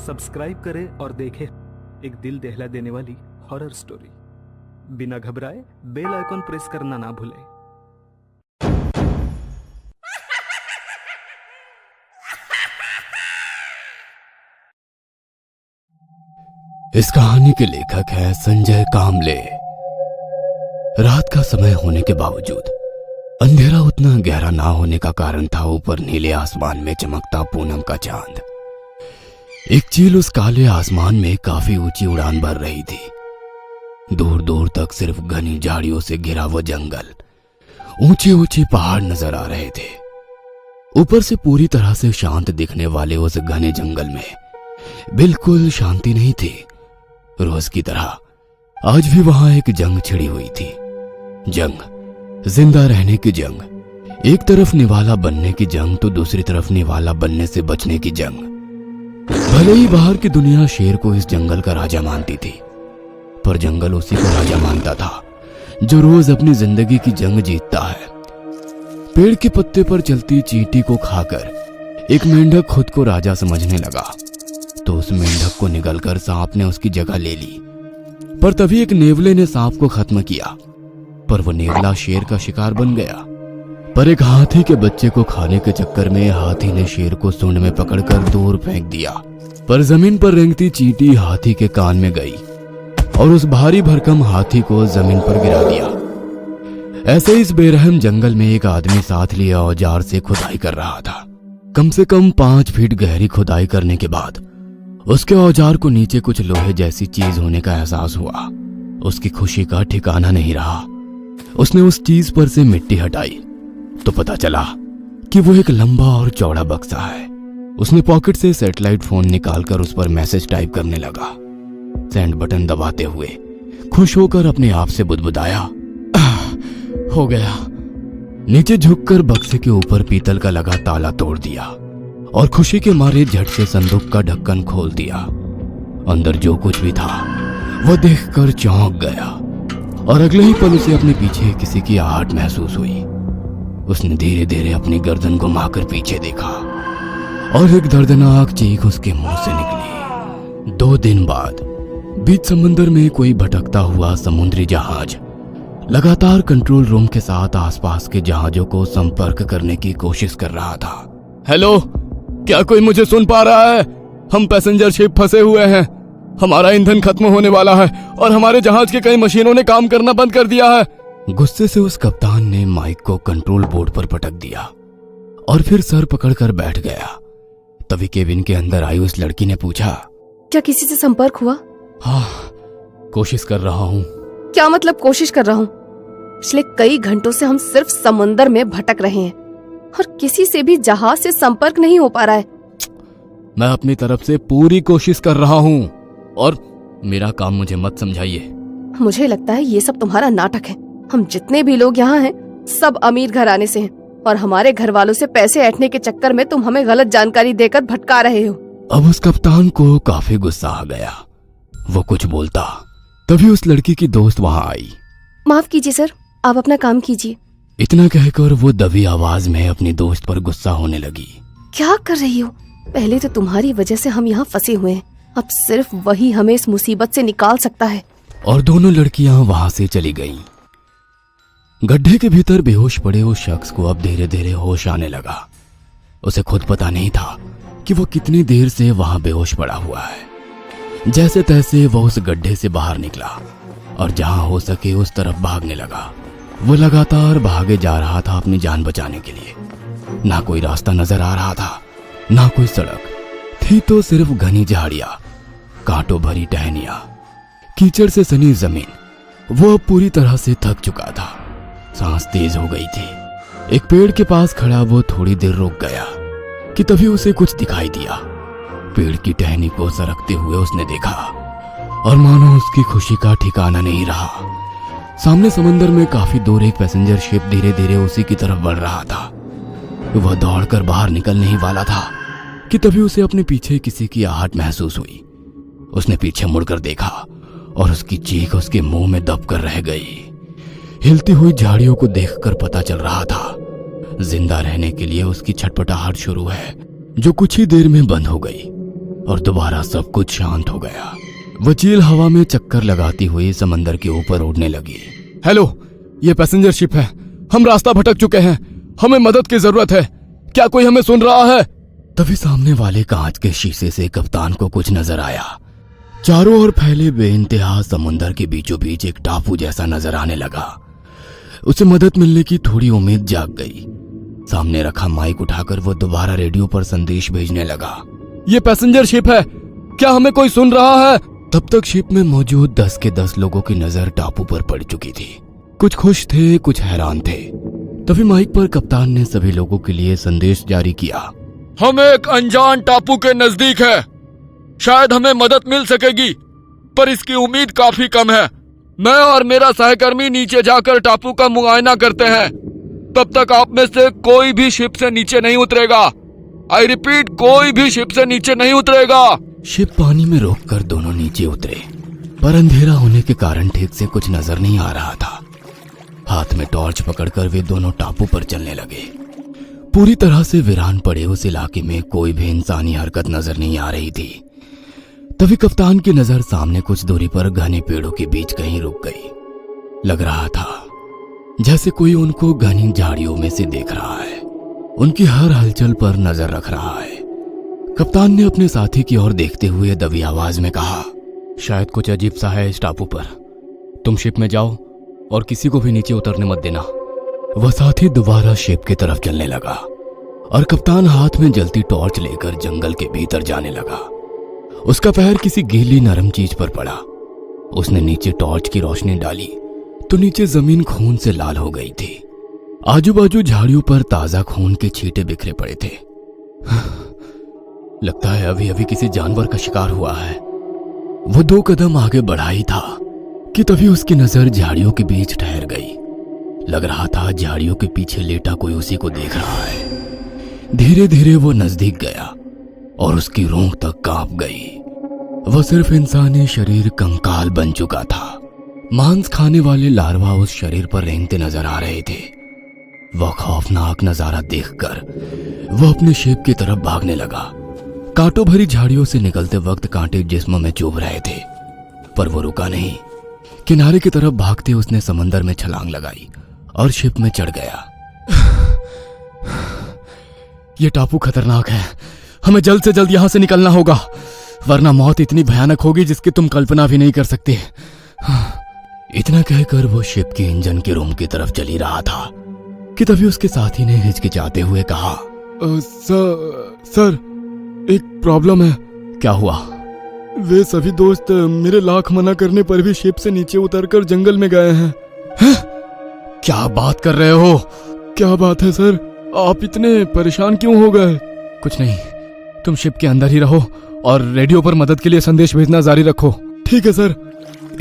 Subscribe करें और देखें एक दिल दहला देने वाली हॉरर स्टोरी। बिना घबराए बेल आइकॉन प्रेस करना ना भूलें। इस कहानी के लेखक है संजय कामले। रात का समय होने के बावजूद अंधेरा उतना गहरा ना होने का कारण था ऊपर नीले आसमान में चमकता पूनम का चांद। एक चील उस काले आसमान में काफी ऊंची उड़ान भर रही थी। दूर दूर तक सिर्फ घनी झाड़ियों से घिरा वो जंगल, ऊंचे ऊंचे पहाड़ नजर आ रहे थे। ऊपर से पूरी तरह से शांत दिखने वाले उस घने जंगल में बिल्कुल शांति नहीं थी। रोज की तरह आज भी वहां एक जंग छिड़ी हुई थी। जंग, जिंदा रहने की जंग। एक तरफ निवाला बनने की जंग तो दूसरी तरफ निवाला बनने से बचने की जंग। भले ही बाहर की दुनिया शेर को इस जंगल का राजा मानती थी, पर जंगल उसी को राजा मानता था जो रोज अपनी जिंदगी की जंग जीतता है। पेड़ के पत्ते पर चलती चींटी को खाकर एक मेंढक खुद को राजा समझने लगा, तो उस मेंढक को निगलकर सांप ने उसकी जगह ले ली। पर तभी एक नेवले ने सांप को खत्म किया, पर वो नेवला शेर का शिकार बन गया। पर एक हाथी के बच्चे को खाने के चक्कर में हाथी ने शेर को सूंड में पकड़कर दूर फेंक दिया। पर जमीन पर रेंगती चींटी हाथी के कान में गई और उस भारी भरकम हाथी को जमीन पर गिरा दिया। ऐसे इस बेरहम जंगल में एक आदमी साथ लिए औजार से खुदाई कर रहा था। कम से कम 5 फीट गहरी खुदाई करने के बाद उसके औजार को नीचे कुछ लोहे जैसी चीज होने का एहसास हुआ। उसकी खुशी का ठिकाना नहीं रहा। उसने उस चीज पर से मिट्टी हटाई तो पता चला कि वो एक लंबा और चौड़ा बक्सा है। उसने पॉकेट से सैटेलाइट फोन निकालकर उस पर मैसेज टाइप करने लगा। सेंड बटन दबाते हुए खुश होकर अपने आप से बुदबुदाया, हो गया। नीचे झुककर बक्से के ऊपर पीतल का लगा ताला तोड़ दिया और खुशी के मारे झट से संदूक का ढक्कन खोल दिया। अंदर जो कुछ भी था वह देखकर चौंक गया और अगले ही पल उसे अपने पीछे किसी की आहट महसूस हुई। उसने धीरे धीरे अपनी गर्दन घुमाकर पीछे देखा और एक दर्दनाक चीख उसके मुंह से निकली। 2 दिन बाद बीच समंदर में कोई भटकता हुआ समुद्री जहाज लगातार कंट्रोल रूम के साथ आसपास के जहाजों को संपर्क करने की कोशिश कर रहा था। हेलो, क्या कोई मुझे सुन पा रहा है? हम पैसेंजर शिप फंसे हुए हैं। हमारा ईंधन खत्म होने वाला है और हमारे जहाज के कई मशीनों ने काम करना बंद कर दिया है। गुस्से से उस कप्तान ने माइक को कंट्रोल बोर्ड पर पटक दिया और फिर सर पकड़कर बैठ गया। तभी केबिन के अंदर आई उस लड़की ने पूछा, क्या किसी से संपर्क हुआ? हाँ, कोशिश कर रहा हूँ। क्या मतलब कोशिश कर रहा हूँ? पिछले कई घंटों से हम सिर्फ समंदर में भटक रहे हैं और किसी से भी जहाज से संपर्क नहीं हो पा रहा है। मैं अपनी तरफ से पूरी कोशिश कर रहा हूँ और मेरा काम मुझे मत समझाइए। मुझे लगता है ये सब तुम्हारा नाटक है। हम जितने भी लोग यहाँ हैं सब अमीर घराने से हैं और हमारे घर वालों से पैसे ऐंठने के चक्कर में तुम हमें गलत जानकारी देकर भटका रहे हो। अब उस कप्तान को काफी गुस्सा आ गया। वो कुछ बोलता तभी उस लड़की की दोस्त वहाँ आई। माफ कीजिए सर, आप अपना काम कीजिए। इतना कहकर वो दबी आवाज में अपनी दोस्त पर गुस्सा होने लगी। क्या कर रही हो? पहले तो तुम्हारी वजह से हम यहाँ फंसे हुए हैं, अब सिर्फ वही हमें इस मुसीबत से निकाल सकता है। और दोनों लड़कियां वहां से चली गईं। गड्ढे के भीतर बेहोश पड़े उस शख्स को अब धीरे धीरे होश आने लगा। उसे खुद पता नहीं था कि वो कितनी देर से वहां बेहोश पड़ा हुआ है। जैसे तैसे वो उस गड्ढे से बाहर निकला और जहां हो सके उस तरफ भागने लगा। वो लगातार भागे जा रहा था अपनी जान बचाने के लिए। ना कोई रास्ता नजर आ रहा था, ना कोई सड़क थी, तो सिर्फ घनी झाड़ियां, कांटों भरी टहनियां, कीचड़ से सनी जमीन। वो अब पूरी तरह से थक चुका था। सांस तेज हो गई थी। एक पेड़ के पास खड़ा वो थोड़ी देर रुक गया कि तभी उसे कुछ दिखाई दिया। पेड़ की टहनी को सरकते हुए उसने देखा और मानो उसकी खुशी का ठिकाना नहीं रहा। सामने समंदर में काफी दूर एक पैसेंजर शिप धीरे धीरे उसी की तरफ बढ़ रहा था। वह दौड़कर बाहर निकलने ही वाला था कि तभी उसे अपने पीछे किसी की आहट महसूस हुई। उसने पीछे मुड़कर देखा और उसकी चीख उसके मुंह में दबकर रह गई। हिलती हुई झाड़ियों को देखकर पता चल रहा था जिंदा रहने के लिए उसकी छटपटाहट शुरू है, जो कुछ ही देर में बंद हो गई। और दोबारा सब कुछ शांत हो गया। वो चील हवा में चक्कर लगाती हुई समंदर के ऊपर उड़ने लगी। हेलो, ये पैसेंजर शिप है। हम रास्ता भटक चुके हैं, हमें मदद की जरूरत है। क्या कोई हमें सुन रहा है? तभी सामने वाले कांच के शीशे से कप्तान को कुछ नजर आया। चारों ओर फैले बेइंतहा समुंदर के बीचों बीच एक टापू जैसा नजर आने लगा। उसे मदद मिलने की थोड़ी उम्मीद जाग गई। सामने रखा माइक उठाकर वो दोबारा रेडियो पर संदेश भेजने लगा। ये पैसेंजर शिप है, क्या हमें कोई सुन रहा है? तब तक शिप में मौजूद 10 के 10 लोगों की नजर टापू पर पड़ चुकी थी। कुछ खुश थे, कुछ हैरान थे। तभी माइक पर कप्तान ने सभी लोगों के लिए संदेश जारी किया। हम एक अनजान टापू के नजदीक है। शायद हमें मदद मिल सकेगी, पर इसकी उम्मीद काफी कम है। मैं और मेरा सहकर्मी नीचे जाकर टापू का मुआयना करते हैं। तब तक आप में से कोई भी शिप से नीचे नहीं उतरेगा। आई रिपीट, कोई भी शिप से नीचे नहीं उतरेगा। शिप पानी में रोककर दोनों नीचे उतरे, पर अंधेरा होने के कारण ठीक से कुछ नजर नहीं आ रहा था। हाथ में टॉर्च पकड़कर वे दोनों टापू पर चलने लगे। पूरी तरह से वीरान पड़े उस इलाके में कोई भी इंसानी हरकत नजर नहीं आ रही थी। तभी कप्तान की नजर सामने कुछ दूरी पर घने पेड़ों के बीच कहीं रुक गई। लग रहा था जैसे कोई उनको घनी झाड़ियों में से देख रहा है, उनकी हर हलचल पर नजर रख रहा है। कप्तान ने अपने साथी की ओर देखते हुए दबी आवाज में कहा, शायद कुछ अजीब सा है इस टापू पर। तुम शिप में जाओ और किसी को भी नीचे उतरने मत देना। वह साथी दोबारा शिप की तरफ चलने लगा और कप्तान हाथ में जलती टॉर्च लेकर जंगल के भीतर जाने लगा। उसका पैर किसी गीली नरम चीज पर पड़ा। उसने नीचे टॉर्च की रोशनी डाली तो नीचे जमीन खून से लाल हो गई थी। आजू बाजू झाड़ियों पर ताजा खून के छींटे बिखरे पड़े थे। लगता है अभी अभी किसी जानवर का शिकार हुआ है। वो 2 कदम आगे बढ़ा ही था कि तभी उसकी नजर झाड़ियों के बीच ठहर गई। लग रहा था झाड़ियों के पीछे लेटा कोई उसी को देख रहा है। धीरे धीरे वो नजदीक गया और उसकी रूह तक कांप गई। वह सिर्फ इंसानी शरीर कंकाल बन चुका था। मांस खाने वाले लार्वा उस शरीर पर रेंगते नजर आ रहे थे। वह खौफनाक नजारा देखकर वह अपने शिप की तरफ भागने लगा। कांटों भरी झाड़ियों से निकलते वक्त कांटे जिस्म में चुभ रहे थे, पर वो रुका नहीं। किनारे की तरफ भागते उसने समंदर में छलांग लगाई और शिप में चढ़ गया। ये टापू खतरनाक है, हमें जल्द से जल्द यहाँ से निकलना होगा, वरना मौत इतनी भयानक होगी जिसकी तुम कल्पना भी नहीं कर सकते। इतना कहकर वो शिप के इंजन के रूम की तरफ चली रहा था कि तभी उसके साथी ने हिचकिचाते हुए कहा, सर एक प्रॉब्लम है। क्या हुआ? वे सभी दोस्त मेरे लाख मना करने पर भी शिप से नीचे उतरकर जंगल में गए हैं। क्या बात कर रहे हो? क्या बात है सर, आप इतने परेशान क्यों हो गए? कुछ नहीं, तुम शिप के अंदर ही रहो और रेडियो पर मदद के लिए संदेश भेजना जारी रखो। ठीक है सर।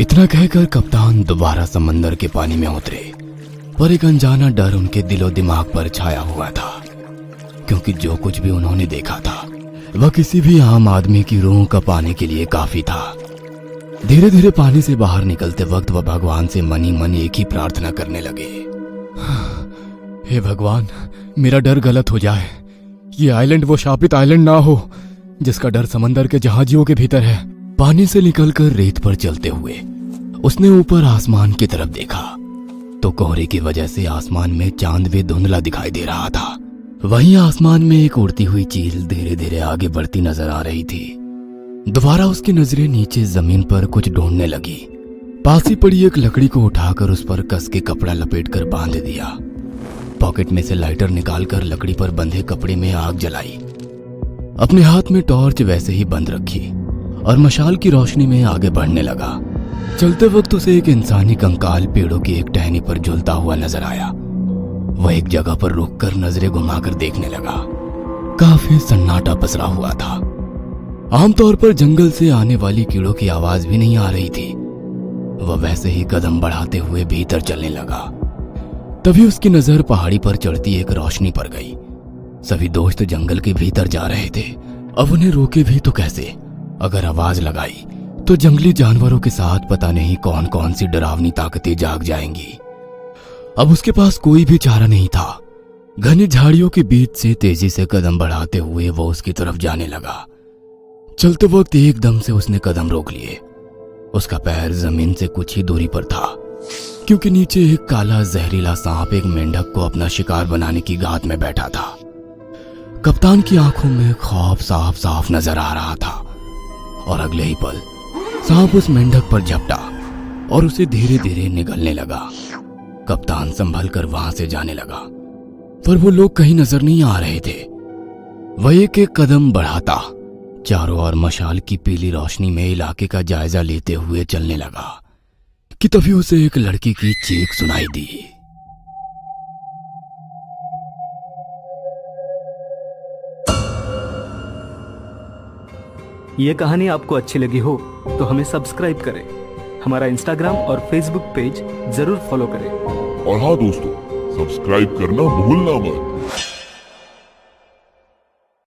इतना कहकर कप्तान दोबारा समंदर के पानी में उतरे, पर एक अनजाना डर उनके दिलो दिमाग पर छाया हुआ था, क्योंकि जो कुछ भी उन्होंने देखा था वह किसी भी आम आदमी की रूह कपाने के लिए काफी था। धीरे धीरे पानी से बाहर निकलते वक्त वह भगवान से मन ही मन एक ही प्रार्थना करने लगे, हे भगवान, मेरा डर गलत हो जाए। ये आइलैंड वो शापित आइलैंड ना हो जिसका डर समंदर के जहाजियों के भीतर है। पानी से निकलकर रेत पर चलते हुए उसने ऊपर आसमान की तरफ देखा तो कोहरे की वजह से आसमान में चांद भी धुंधला दिखाई दे रहा था। वहीं आसमान में एक उड़ती हुई चील धीरे धीरे आगे बढ़ती नजर आ रही थी। दोबारा उसकी नजरें नीचे जमीन पर कुछ ढूंढने लगी। पास ही पड़ी एक लकड़ी को उठाकर उस पर कस के कपड़ा लपेटकर बांध दिया। पॉकेट में से लाइटर निकालकर लकड़ी पर बंधे कपड़े में आग जलाई। अपने हाथ में टॉर्च वैसे ही बंद रखी और मशाल की रोशनी में आगे बढ़ने लगा। चलते वक्त उसे एक इंसानी कंकाल पेड़ों की एक टहनी पर झूलता हुआ नजर आया। वह एक जगह पर रुककर नजरें घुमाकर देखने लगा। काफी सन्नाटा पसरा हुआ था। आमतौर पर जंगल से आने वाली कीड़ों की आवाज भी नहीं आ रही थी। वह वैसे ही कदम बढ़ाते हुए भीतर चलने लगा। तभी उसकी नजर पहाड़ी पर चढ़ती एक रोशनी पर गई। सभी दोस्त जंगल के भीतर जा रहे थे। अब उन्हें रोके भी तो कैसे? अगर आवाज लगाई तो जंगली जानवरों के साथ पता नहीं कौन कौन सी डरावनी ताकतें जाग जाएंगी। अब उसके पास कोई भी चारा नहीं था। घनी झाड़ियों के बीच से तेजी से कदम बढ़ाते हुए वो उसकी तरफ जाने लगा। चलते वक्त एकदम से उसने कदम रोक लिए। उसका पैर जमीन से कुछ ही दूरी पर था, क्योंकि नीचे एक काला जहरीला सांप एक मेंढक को अपना शिकार बनाने की गात में बैठा था। कप्तान की आंखों में खौफ साफ साफ नजर आ रहा था और अगले ही पल सांप उस मेंढक पर झपटा और उसे धीरे धीरे निगलने लगा। कप्तान संभल कर वहां से जाने लगा, पर वो लोग कहीं नजर नहीं आ रहे थे। वह एक एक कदम बढ़ाता चारों ओर मशाल की पीली रोशनी में इलाके का जायजा लेते हुए चलने लगा कि तभी उसे एक लड़की की चीख सुनाई दी। ये कहानी आपको अच्छी लगी हो तो हमें सब्सक्राइब करें, हमारा इंस्टाग्राम और फेसबुक पेज जरूर फॉलो करें। और हाँ दोस्तों, सब्सक्राइब करना भूलना मत।